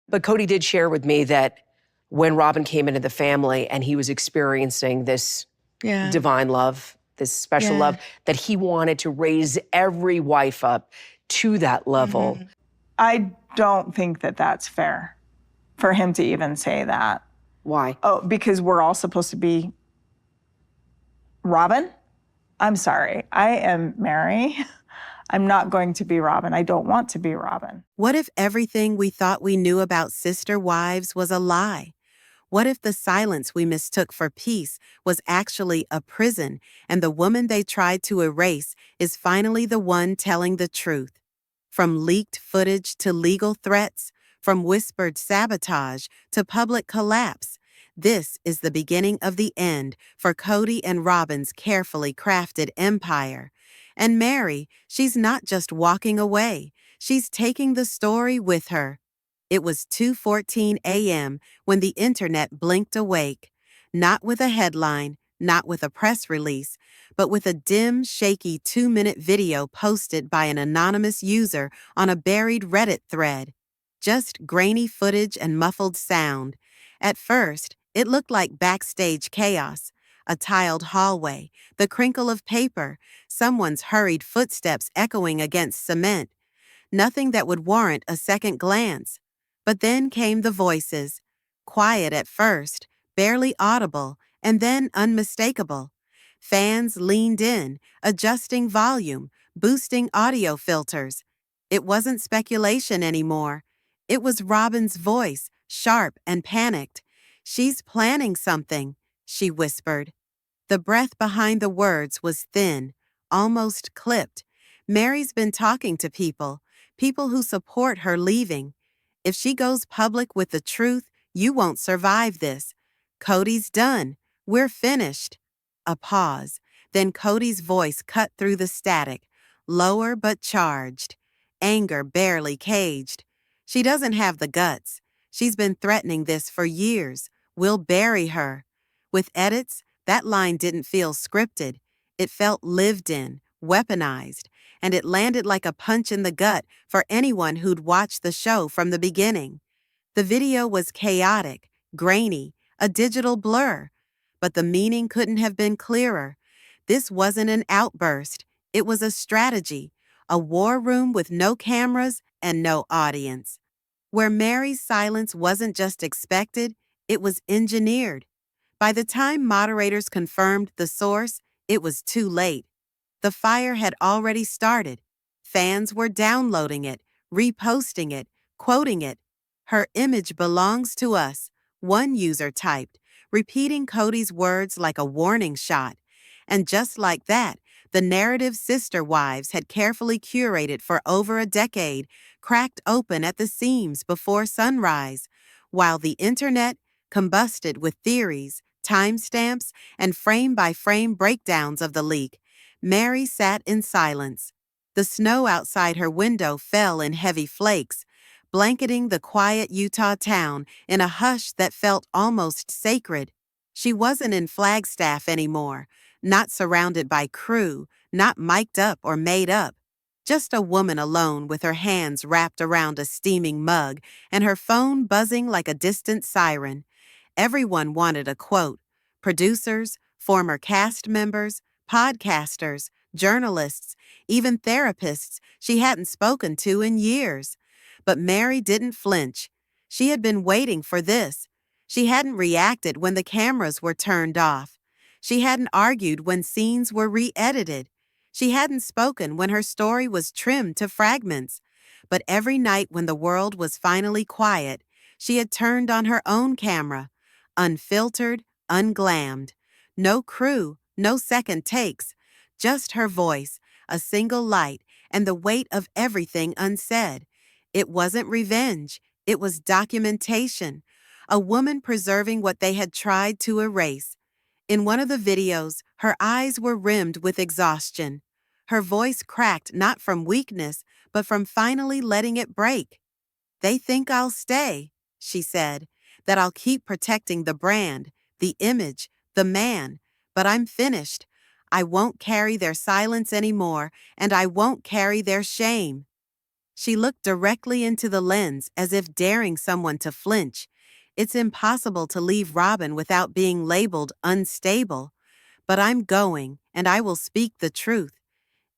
But Kody did share with me that when Robyn came into the family and he was experiencing this divine love, this special love, that he wanted to raise every wife up to that level. I don't think that that's fair for him to even say that. Why? Oh, because we're all supposed to be Robyn? I'm sorry. I am Meri. I'm not going to be Robyn. I don't want to be Robyn. What if everything we thought we knew about sister wives was a lie? What if the silence we mistook for peace was actually a prison, and the woman they tried to erase is finally the one telling the truth? From leaked footage to legal threats, from whispered sabotage to public collapse, this is the beginning of the end for Kody and Robyn's carefully crafted empire. And Meri, she's not just walking away, she's taking the story with her. It was 2:14 a.m. when the internet blinked awake, not with a headline, not with a press release, but with a dim, shaky 2-minute video posted by an anonymous user on a buried Reddit thread. Just grainy footage and muffled sound. At first, it looked like backstage chaos, a tiled hallway, the crinkle of paper, someone's hurried footsteps echoing against cement. Nothing that would warrant a second glance. But then came the voices, quiet at first, barely audible, and then unmistakable. Fans leaned in, adjusting volume, boosting audio filters. It wasn't speculation anymore. It was Robyn's voice, sharp and panicked. "She's planning something," she whispered. The breath behind the words was thin, almost clipped. Meri's been talking to people who support her leaving. If she goes public with the truth, you won't survive this. Kody's done. We're finished. A pause. Then Kody's voice cut through the static, lower but charged. Anger barely caged. She doesn't have the guts. She's been threatening this for years. We'll bury her. With edits, that line didn't feel scripted. It felt lived in, weaponized, and it landed like a punch in the gut for anyone who'd watched the show from the beginning. The video was chaotic, grainy, a digital blur, but the meaning couldn't have been clearer. This wasn't an outburst. It was a strategy, a war room with no cameras and no audience. Where Meri's silence wasn't just expected, it was engineered. By the time moderators confirmed the source, it was too late. The fire had already started. Fans were downloading it, reposting it, quoting it. "Her image belongs to us," one user typed, repeating Kody's words like a warning shot. And just like that, the narrative sister wives had carefully curated for over a decade, cracked open at the seams before sunrise, while the internet combusted with theories, timestamps, and frame-by-frame breakdowns of the leak. Meri sat in silence. The snow outside her window fell in heavy flakes, blanketing the quiet Utah town in a hush that felt almost sacred. She wasn't in Flagstaff anymore, not surrounded by crew, not mic'd up or made up. Just a woman alone with her hands wrapped around a steaming mug and her phone buzzing like a distant siren. Everyone wanted a quote. Producers, former cast members, podcasters, journalists, even therapists she hadn't spoken to in years. But Meri didn't flinch. She had been waiting for this. She hadn't reacted when the cameras were turned off. She hadn't argued when scenes were re-edited. She hadn't spoken when her story was trimmed to fragments. But every night when the world was finally quiet, she had turned on her own camera, unfiltered, unglammed. No crew, no second takes, just her voice, a single light, and the weight of everything unsaid. It wasn't revenge, it was documentation, a woman preserving what they had tried to erase. In one of the videos, her eyes were rimmed with exhaustion. Her voice cracked not from weakness, but from finally letting it break. "They think I'll stay," she said, "that I'll keep protecting the brand, the image, the man, but I'm finished. I won't carry their silence anymore, and I won't carry their shame." She looked directly into the lens as if daring someone to flinch. It's impossible to leave Robyn without being labeled unstable. But I'm going, and I will speak the truth.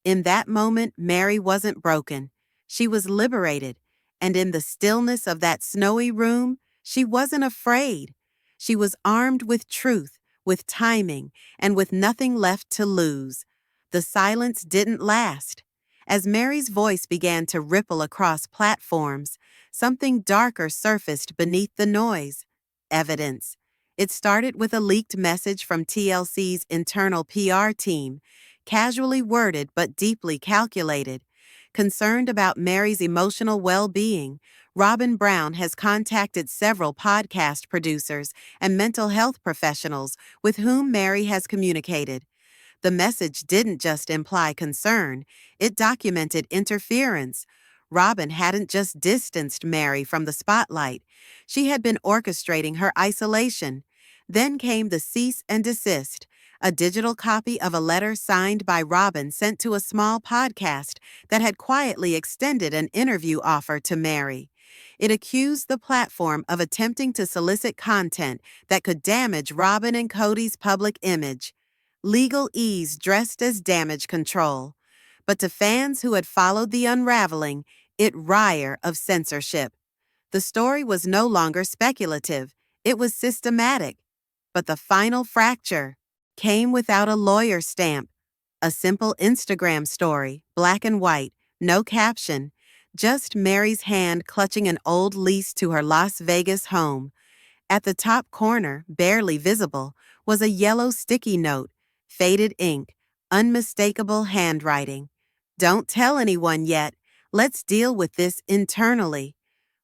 In that moment, Meri wasn't broken. She was liberated, and in the stillness of that snowy room, she wasn't afraid. She was armed with truth, with timing, and with nothing left to lose. The silence didn't last. As Meri's voice began to ripple across platforms, something darker surfaced beneath the noise. Evidence. It started with a leaked message from TLC's internal PR team, casually worded but deeply calculated. Concerned about Meri's emotional well-being, Robyn Brown has contacted several podcast producers and mental health professionals with whom Meri has communicated. The message didn't just imply concern, it documented interference. Robyn hadn't just distanced Meri from the spotlight, she had been orchestrating her isolation. Then came the cease and desist, a digital copy of a letter signed by Robyn sent to a small podcast that had quietly extended an interview offer to Meri. It accused the platform of attempting to solicit content that could damage Robyn and Kody's public image. Legal ease dressed as damage control. But to fans who had followed the unraveling, it rire of censorship. The story was no longer speculative, it was systematic. But the final fracture came without a lawyer stamp. A simple Instagram story, black and white, no caption, just Meri's hand clutching an old lease to her Las Vegas home. At the top corner, barely visible, was a yellow sticky note, faded ink, unmistakable handwriting. Don't tell anyone yet. Let's deal with this internally.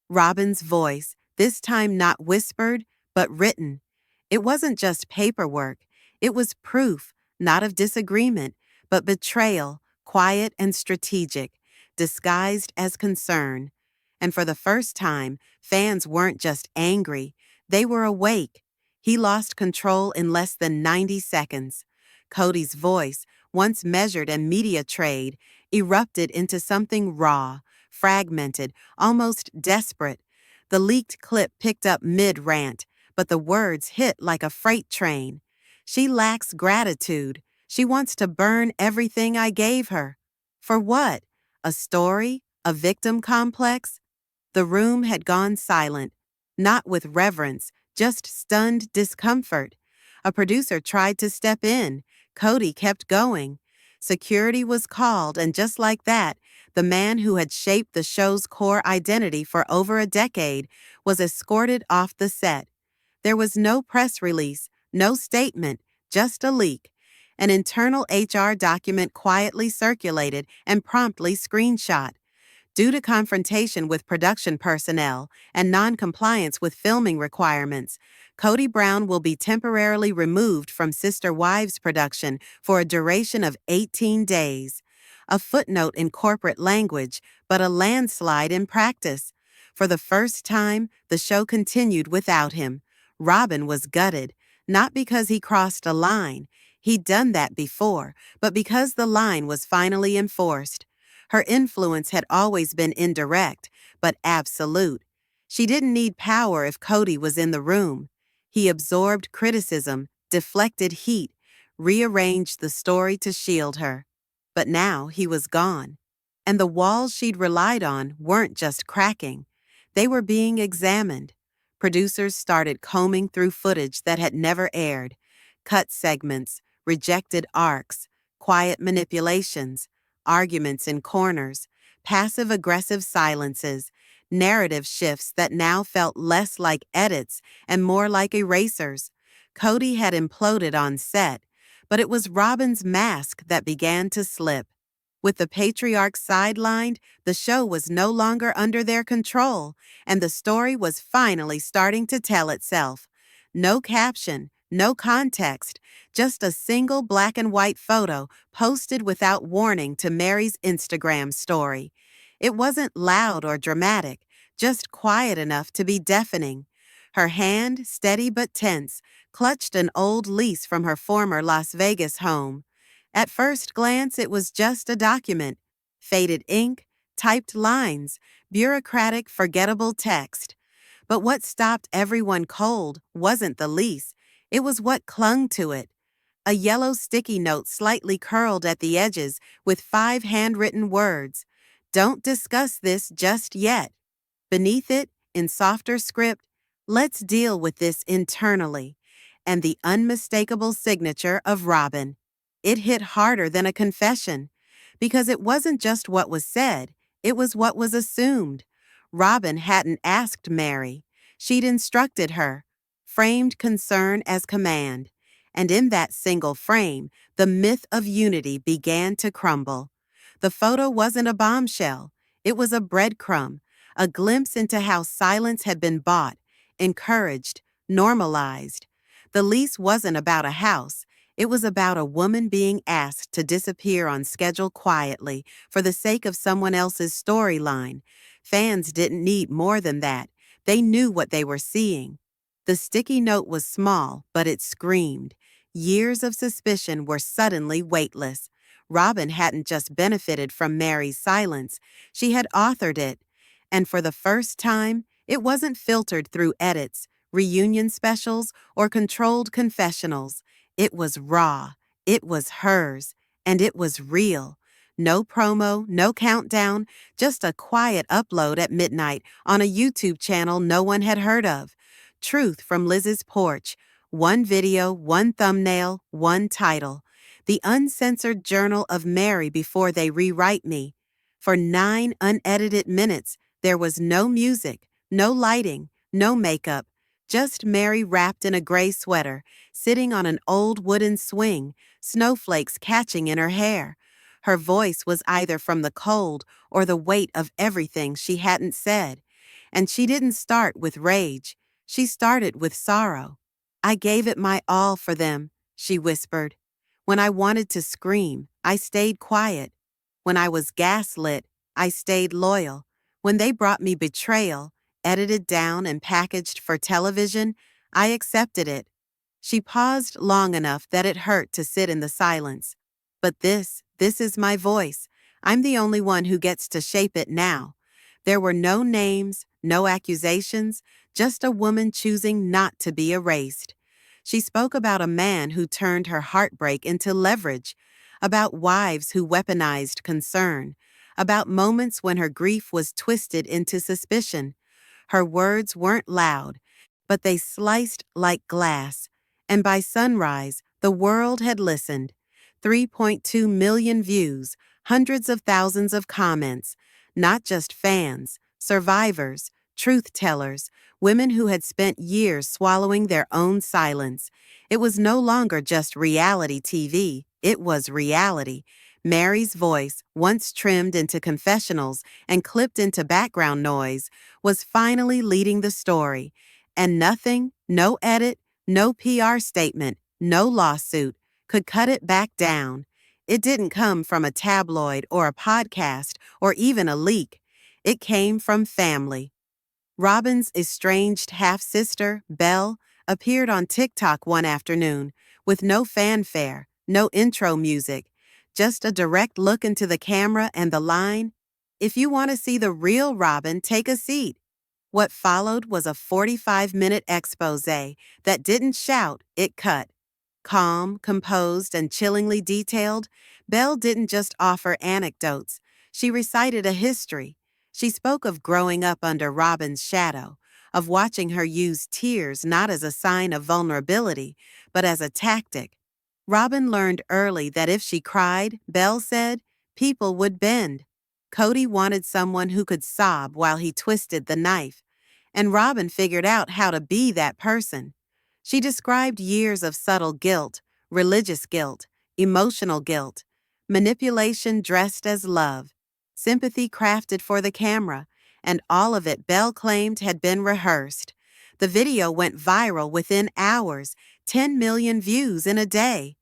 Robyn's voice, this time not whispered, but written. It wasn't just paperwork. It was proof, not of disagreement, but betrayal, quiet and strategic, disguised as concern. And for the first time, fans weren't just angry. They were awake. He lost control in less than 90 seconds. Kody's voice, once measured and media-trained, erupted into something raw, fragmented, almost desperate. The leaked clip picked up mid-rant, but the words hit like a freight train. She lacks gratitude. She wants to burn everything I gave her. For what? A story? A victim complex? The room had gone silent, not with reverence, just stunned discomfort. A producer tried to step in. Kody kept going. Security was called, and just like that, the man who had shaped the show's core identity for over a decade was escorted off the set. There was no press release, no statement, just a leak. An internal HR document quietly circulated and promptly screenshot. Due to confrontation with production personnel and non-compliance with filming requirements, Kody Brown will be temporarily removed from Sister Wives production for a duration of 18 days. A footnote in corporate language, but a landslide in practice. For the first time, the show continued without him. Robyn was gutted, not because he crossed a line. He'd done that before, but because the line was finally enforced. Her influence had always been indirect, but absolute. She didn't need power if Kody was in the room. He absorbed criticism, deflected heat, rearranged the story to shield her. But now he was gone. And the walls she'd relied on weren't just cracking. They were being examined. Producers started combing through footage that had never aired. Cut segments, rejected arcs, quiet manipulations, arguments in corners, passive-aggressive silences, narrative shifts that now felt less like edits and more like erasers. Kody had imploded on set, but it was Robyn's mask that began to slip. With the patriarch sidelined, the show was no longer under their control, and the story was finally starting to tell itself. No caption, no context, just a single black and white photo posted without warning to Meri's Instagram story. It wasn't loud or dramatic, just quiet enough to be deafening. Her hand, steady but tense, clutched an old lease from her former Las Vegas home. At first glance, it was just a document. Faded ink, typed lines, bureaucratic, forgettable text. But what stopped everyone cold wasn't the lease, it was what clung to it. A yellow sticky note slightly curled at the edges with 5 handwritten words. Don't discuss this just yet. Beneath it, in softer script, let's deal with this internally. And the unmistakable signature of Robyn. It hit harder than a confession, because it wasn't just what was said, it was what was assumed. Robyn hadn't asked Meri. She'd instructed her, framed concern as command. And in that single frame, the myth of unity began to crumble. The photo wasn't a bombshell. It was a breadcrumb, a glimpse into how silence had been bought, encouraged, normalized. The lease wasn't about a house. It was about a woman being asked to disappear on schedule quietly for the sake of someone else's storyline. Fans didn't need more than that. They knew what they were seeing. The sticky note was small, but it screamed. Years of suspicion were suddenly weightless. Robyn hadn't just benefited from Meri's silence, she had authored it. And for the first time, it wasn't filtered through edits, reunion specials, or controlled confessionals. It was raw, it was hers, and it was real. No promo, no countdown, just a quiet upload at midnight on a YouTube channel no one had heard of. Truth from Liz's porch. One video, one thumbnail, one title. The uncensored journal of Meri before they rewrite me. For 9 unedited minutes, there was no music, no lighting, no makeup. Just Meri wrapped in a gray sweater, sitting on an old wooden swing, snowflakes catching in her hair. Her voice was either from the cold or the weight of everything she hadn't said. And she didn't start with rage. She started with sorrow. I gave it my all for them, she whispered. When I wanted to scream, I stayed quiet. When I was gaslit, I stayed loyal. When they brought me betrayal, edited down and packaged for television, I accepted it. She paused long enough that it hurt to sit in the silence. But this is my voice. I'm the only one who gets to shape it now. There were no names, no accusations, just a woman choosing not to be erased. She spoke about a man who turned her heartbreak into leverage, about wives who weaponized concern, about moments when her grief was twisted into suspicion. Her words weren't loud, but they sliced like glass. And by sunrise, the world had listened. 3.2 million views, hundreds of thousands of comments. Not just fans, survivors, truth-tellers, women who had spent years swallowing their own silence. It was no longer just reality TV, it was reality. Meri's voice, once trimmed into confessionals and clipped into background noise, was finally leading the story. And nothing, no edit, no PR statement, no lawsuit, could cut it back down. It didn't come from a tabloid or a podcast or even a leak. It came from family. Robyn's estranged half-sister, Belle, appeared on TikTok one afternoon with no fanfare, no intro music, just a direct look into the camera and the line, "If you want to see the real Robyn, take a seat." What followed was a 45-minute expose that didn't shout, it cut. Calm, composed, and chillingly detailed, Belle didn't just offer anecdotes. She recited a history. She spoke of growing up under Robyn's shadow, of watching her use tears not as a sign of vulnerability, but as a tactic. Robyn learned early that if she cried, Belle said, people would bend. Kody wanted someone who could sob while he twisted the knife, and Robyn figured out how to be that person. She described years of subtle guilt, religious guilt, emotional guilt, manipulation dressed as love, sympathy crafted for the camera, and all of it Belle claimed had been rehearsed. The video went viral within hours, 10 million views in a day.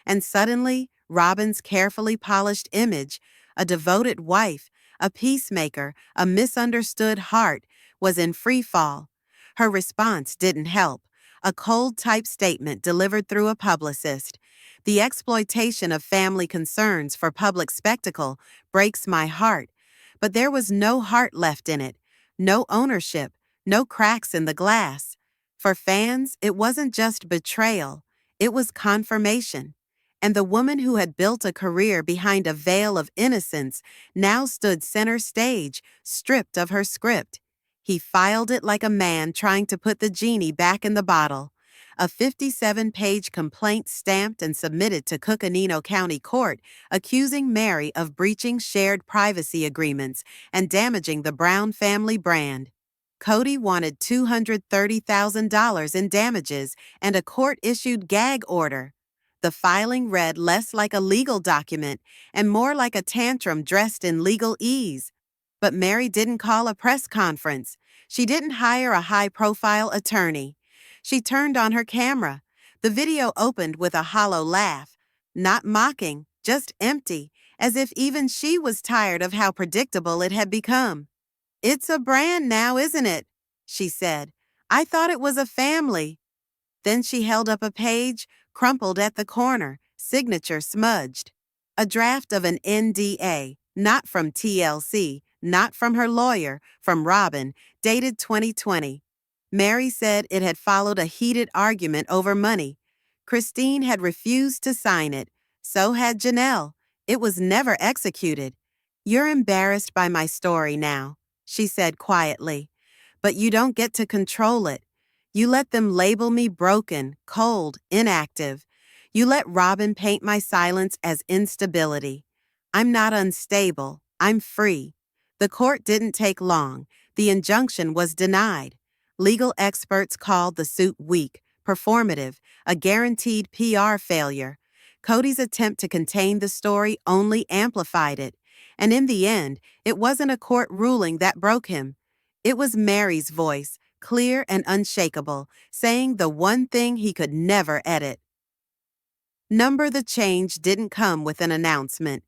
And suddenly, Robyn's carefully polished image, a devoted wife, a peacemaker, a misunderstood heart, was in free fall. Her response didn't help. A cold-type statement delivered through a publicist. The exploitation of family concerns for public spectacle breaks my heart. But there was no heart left in it, no ownership, no cracks in the glass. For fans, it wasn't just betrayal, it was confirmation. And the woman who had built a career behind a veil of innocence now stood center stage, stripped of her script. He filed it like a man trying to put the genie back in the bottle. A 57-page complaint stamped and submitted to Coconino County Court, accusing Meri of breaching shared privacy agreements and damaging the Brown family brand. Kody wanted $230,000 in damages and a court-issued gag order. The filing read less like a legal document and more like a tantrum dressed in legalese. But Meri didn't call a press conference. She didn't hire a high-profile attorney. She turned on her camera. The video opened with a hollow laugh. Not mocking, just empty, as if even she was tired of how predictable it had become. "It's a brand now, isn't it?" she said. "I thought it was a family." Then she held up a page, crumpled at the corner, signature smudged. A draft of an NDA, not from TLC, not from her lawyer, from Robyn, dated 2020. Meri said it had followed a heated argument over money. Christine had refused to sign it. So had Janelle. It was never executed. "You're embarrassed by my story now," she said quietly. "But you don't get to control it. You let them label me broken, cold, inactive. You let Robyn paint my silence as instability. I'm not unstable. I'm free." The court didn't take long. The injunction was denied. Legal experts called the suit weak, performative, a guaranteed PR failure. Kody's attempt to contain the story only amplified it. And in the end, it wasn't a court ruling that broke him. It was Meri's voice, clear and unshakable, saying the one thing he could never edit. Number the change didn't come with an announcement.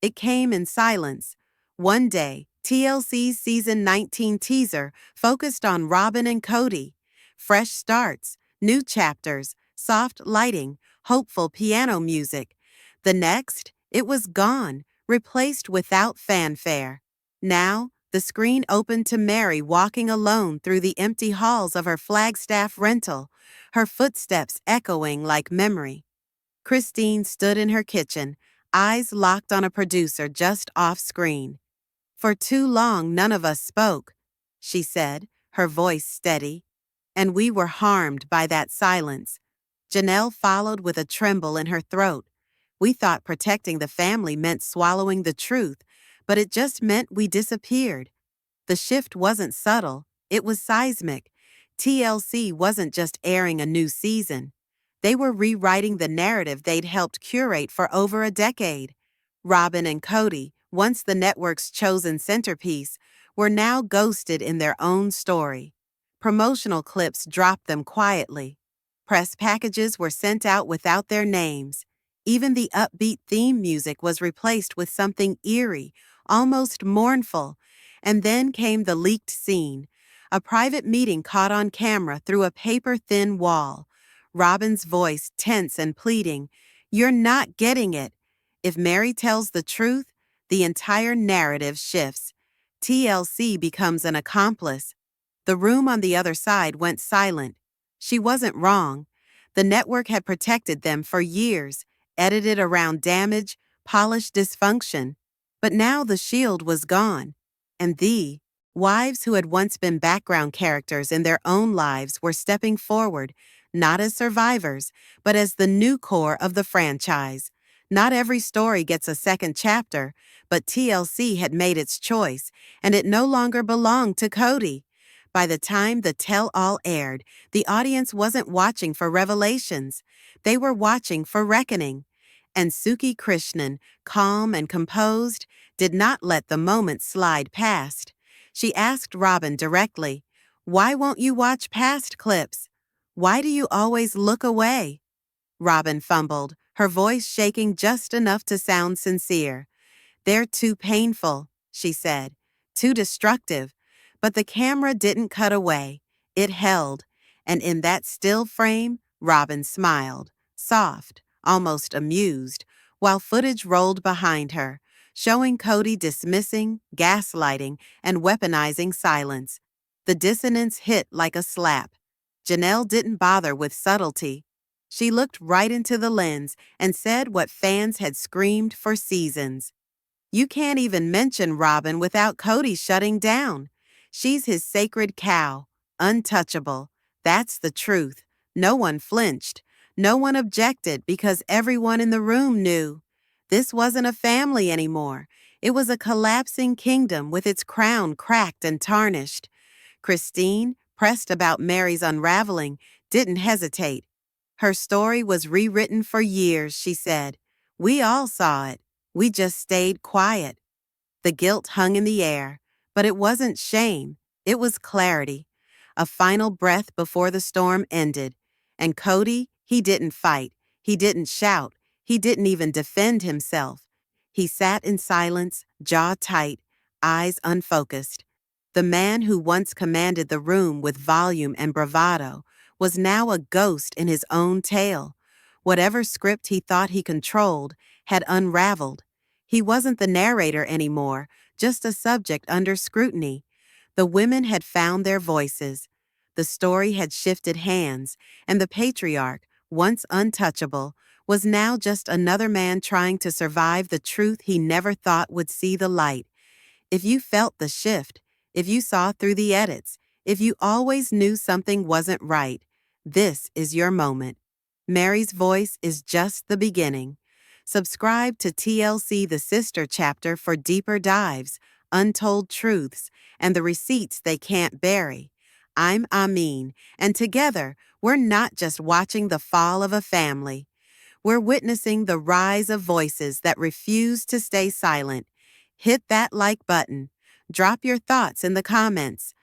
It came in silence. One day, TLC's season 19 teaser focused on Robyn and Kody. Fresh starts, new chapters, soft lighting, hopeful piano music. The next, it was gone, replaced without fanfare. Now, the screen opened to Meri walking alone through the empty halls of her Flagstaff rental, her footsteps echoing like memory. Christine stood in her kitchen, eyes locked on a producer just off screen. "For too long, none of us spoke," she said, her voice steady. "And we were harmed by that silence." Janelle followed with a tremble in her throat. "We thought protecting the family meant swallowing the truth, but it just meant we disappeared." The shift wasn't subtle, it was seismic. TLC wasn't just airing a new season. They were rewriting the narrative they'd helped curate for over a decade. Robyn and Kody, once the network's chosen centerpiece, were now ghosted in their own story. Promotional clips dropped them quietly. Press packages were sent out without their names. Even the upbeat theme music was replaced with something eerie, almost mournful. And then came the leaked scene, a private meeting caught on camera through a paper-thin wall. Robyn's voice tense and pleading, "You're not getting it." If Meri tells the truth, the entire narrative shifts. TLC becomes an accomplice. The room on the other side went silent. She wasn't wrong. The network had protected them for years, edited around damage, polished dysfunction. But now the shield was gone. And the wives who had once been background characters in their own lives were stepping forward, not as survivors, but as the new core of the franchise. Not every story gets a second chapter, but TLC had made its choice, and it no longer belonged to Kody. By the time the tell-all aired, the audience wasn't watching for revelations. They were watching for reckoning. And Suki Krishnan, calm and composed, did not let the moment slide past. She asked Robyn directly, "Why won't you watch past clips? Why do you always look away?" Robyn fumbled, her voice shaking just enough to sound sincere. "They're too painful," she said, "too destructive." But the camera didn't cut away. It held, and in that still frame, Robyn smiled, soft, almost amused, while footage rolled behind her. showing Kody dismissing, gaslighting, and weaponizing silence. The dissonance hit like a slap. Janelle didn't bother with subtlety. She looked right into the lens and said what fans had screamed for seasons. You can't even mention Robyn without Kody shutting down. She's his sacred cow, untouchable. That's the truth. No one flinched. No one objected because everyone in the room knew. This wasn't a family anymore. It was a collapsing kingdom with its crown cracked and tarnished. Christine, pressed about Meri's unraveling, didn't hesitate. Her story was rewritten for years, she said. We all saw it. We just stayed quiet. The guilt hung in the air, but it wasn't shame. It was clarity. A final breath before the storm ended. And Kody, he didn't fight. He didn't shout. He didn't even defend himself. He sat in silence, jaw tight, eyes unfocused. The man who once commanded the room with volume and bravado was now a ghost in his own tale. Whatever script he thought he controlled had unraveled. He wasn't the narrator anymore, just a subject under scrutiny. The women had found their voices. The story had shifted hands, and the patriarch, once untouchable, was now just another man trying to survive the truth he never thought would see the light. If you felt the shift, if you saw through the edits, if you always knew something wasn't right, this is your moment. Meri's voice is just the beginning. Subscribe to TLC The Sister chapter for deeper dives, untold truths, and the receipts they can't bury. I'm Amin, and together, we're not just watching the fall of a family. We're witnessing the rise of voices that refuse to stay silent. Hit that like button. Drop your thoughts in the comments.